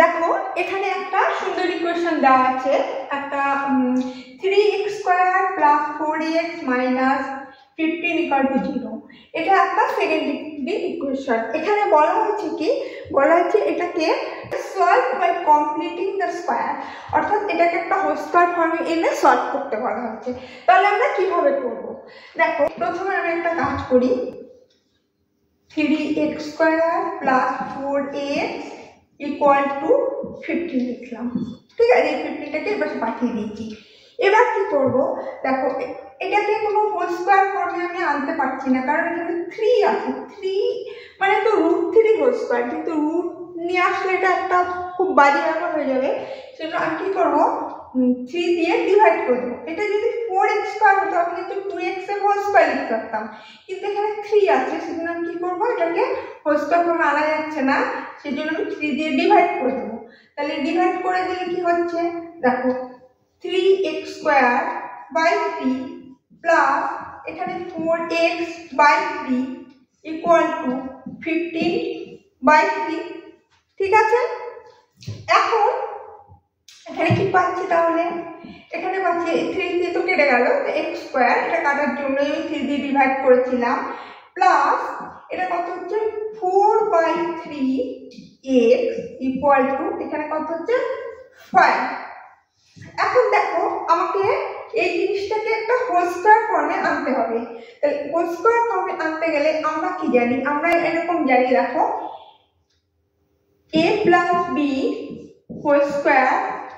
দেখো এখানে একটা সুন্দর ইকুয়েশন দেওয়া আছে, একটা 3x square plus 4x minus 15 equal to 0। এটা একটা সেকেন্ড ডিগ্রি ইকুয়েশন। এখানে বলা হয়েছে কি, বলা হচ্ছে এটাকে solve by completing the square, অর্থাৎ এটাকে একটা হোল স্কয়ার ফর্মে এনে সলভ করতে বলা হচ্ছে। তাহলে আমরা কিভাবে করব? দেখো প্রথমে আমি একটা কাজ করি, 3x square plus 4x equal to 15 লিখলাম। ঠিক আছে, এই 15টাকে এবার পাঠিয়ে দিয়েছি। এবার কি করব, দেখো এটাকে কোনো হোল স্কয়ার ফর্মে আমি আনতে পারছি না, কারণ এখানে 3 আছে। 3 মানে তো √3 হোল স্কয়ার, কিন্তু রুট নিয়ে আসলে এটা একটা খুব বাজে ব্যাপার হয়ে যাবে। সেজন্য আমি কি করব, 3 দিয়ে ডিভাইড করে দেবো। এটা যদি 4x স্কয়ার হতো আমি কিন্তু 2x এর হোল স্কয়ার লিখতে পারতাম, কিন্তু এখানে 3 আছে, সেজন্য আমি কি করবো, এটাকে হোল স্কয়ার ফর্মে আনা যাচ্ছে না, সেজন্য আমি 3 দিয়ে ডিভাইড করে দেবো। তাহলে ডিভাইড করে দিলে কি হচ্ছে, দেখো 3x স্কয়ার বাই 3 প্লাস এখানে 4x by 3 equal to 15 by 3। ঠিক আছে, এখন এখানে কি পাচ্ছি, তাহলে এখানে পাচ্ছি 3 দিয়ে তো কেটে গেল, x স্কয়ার এটা কাটার জন্য আমি 3 দিয়ে ডিভাইড করেছিলাম, প্লাস এটা কত হচ্ছে 4/3x ইকুয়াল টু এখানে কত হচ্ছে 5। এখন দেখো আমাকে এই জিনিসটাকে একটা হোল স্কয়ার ফর্মে আনতে হবে। তাহলে হোল স্কয়ার ফর্মে আনতে গেলে আমরা কি জানি, আমরা এরকম জানি, দেখো a plus b whole square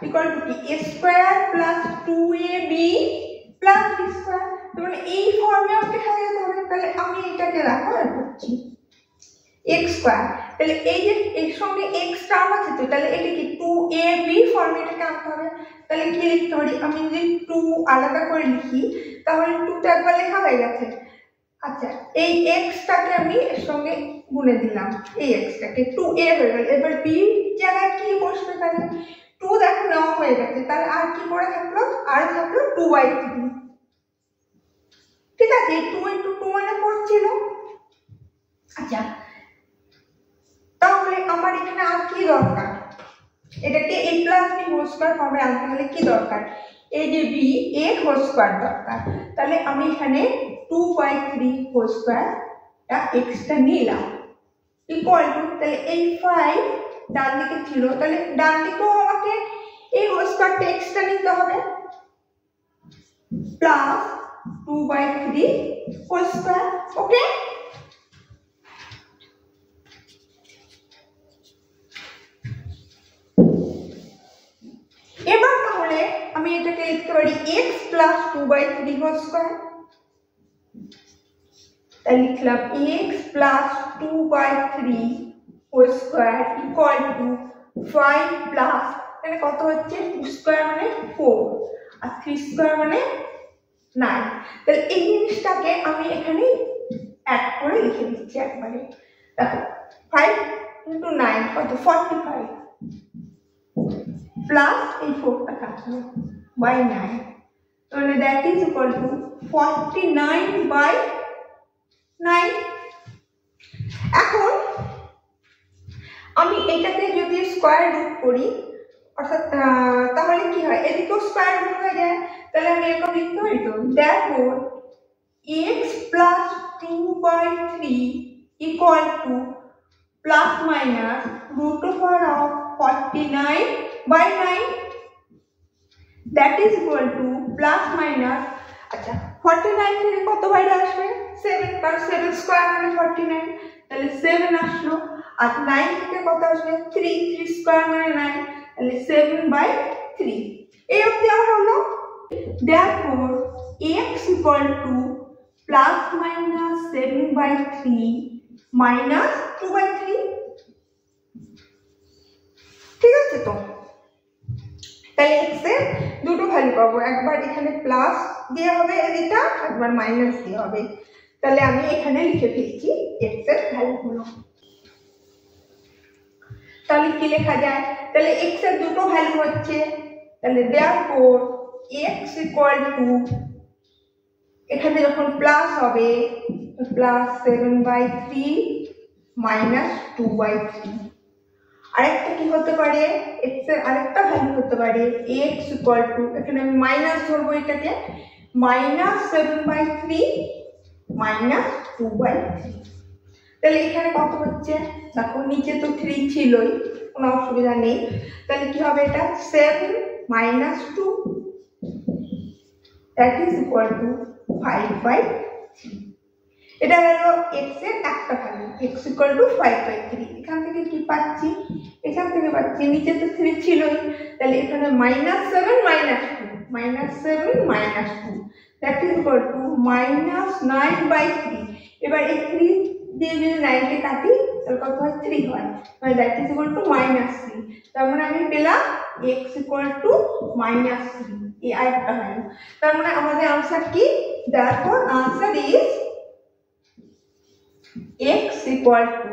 equal to কি, a square plus 2ab plus b square. মানে এই ফর্মে আমাকে সাজাতে হবে। তাহলে আমি এটাকে দেখো করছি x স্কয়ার, তাহলে এই যে এর সঙ্গে x টার্ম আছে, তো তাহলে এটা কি 2ab ফর্মে এটাকে আনতে হবে। তাহলে কি লিখতে পারি, আমি যদি 2 আলাদা করে লিখি তাহলে 2 তো একবার লেখা হয়ে গেছে। আচ্ছা, এই x টাকে আমি এর সঙ্গে গুণে দিলাম, এই x টাকে 2a হয়ে গেল। এবার b জায়গায় কি বসবে, তাহলে 2 দেখো নেওয়া হয়ে গেছে, তাহলে আর কি পড়ে থাকলো, আর থাকলো 2/3। ঠিক আছে, 2 × 2 মানে 4 ছিল। আচ্ছা, তাহলে আমার এখানে আর কি দরকার, এটাকে a plus b whole square ফর্মে আনতে হলে কি দরকার, এই যে b a হোল স্কয়ার দরকার। তাহলে আমি এখানে 2/3 হোল স্কয়ারটা x টা নিলাম ইকুয়াল টু, তাহলে এই 5 ডান দিকে ছিল, তাহলে ডান দিকেও আমাকে এই হোল স্কয়ারটা x টা নিতে হবে, প্লাস 2/3 হোল স্কয়ার। ওকে, এবার তাহলে আমি এটাকে লিখতে পারি x প্লাস 2/3 হোল স্কয়ার। তাই লিখলাম x plus 2/3 whole square equal to 5 plus মানে কত হচ্ছে, 2 স্কয়ার মানে 4 আর 3 স্কয়ার মানে 9। তাহলে এই জিনিসটাকে আমি এখানে অ্যাড করে লিখে দিচ্ছি একবারে। দেখো 5 × 9 কত, 45 প্লাস এই 4টা কাটলো বাই 9, তাহলে দ্যাট ইজ ইকুয়াল টু 49/9। এখন আমি এটাকে যদি স্কয়ার রুট করি, অর্থাৎ তাহলে কি হয়, এদিকেও স্কয়ার রুট হয়ে যায়। তাহলে আমি এরকম লিখতে পারি, তো therefore x plus 2/3 equal to plus minus √4 of 49/9, that is equal to plus minus. আচ্ছা, 49 থেকে কত বাইরে আসবে, 7, কারণ 7 স্কয়ার মানে 49, তাহলে 7 আসলো। আর 9 থেকে কত আসবে, 3 স্কয়ার মানে 9, তাহলে 7/3। এই অবধি আমার হলো। therefore x equal to plus minus 7/3 minus 2/3। ঠিক আছে, তো তাহলে x এর দুটো ভ্যালু পাবো, একবার এখানে প্লাস দেওয়া হবে এদিকটা, একবার মাইনাস দেওয়া হবে। তাহলে আমি এখানে লিখে ফেলছি x এর ভ্যালুগুলো। তাহলে কি লেখা যায়, তাহলে x এর দুটো ভ্যালু হচ্ছে, তাহলে therefore x equal to এখানে যখন প্লাস হবে প্লাস 7/3 মাইনাস 2/3, আরেকটা কি হতে পারে, এক্স এর আরেকটা ভ্যালু হতে পারে এক্স ইকুয়াল টু, এখানে আমি মাইনাস ধরবো এটাকে, -7/3 -2/3। তাহলে এখানে কত হচ্ছে, দেখো নিচে তো 3 ছিলই, কোনো অসুবিধা নেই। তাহলে কি হবে, এটা 7 - 2 that is equal to 5/3। এটা হলো x এর একটা ভ্যালু, x equal to 5/3। এখান থেকে কি পাচ্ছি, এখান থেকে পাচ্ছি নিচে তো 3 ছিলই, তাহলে এখানে -7 - 2 that is equal to -9/3। এবার এই 3 দিয়ে যদি 9 কে কাটি তাহলে কত হয়, 3 হয়, মানে that is equal to -3। তার মানে আমি পেলাম x equal to -3, এই আরেকটা ভ্যালু। তার মানে আমাদের आंसर কি, therefore answer is x equal to,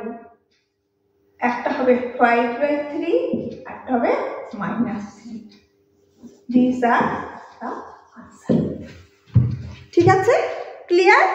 একটা হবে 5/3, একটা হবে -3। these are the answer। ঠিক আছে, ক্লিয়ার?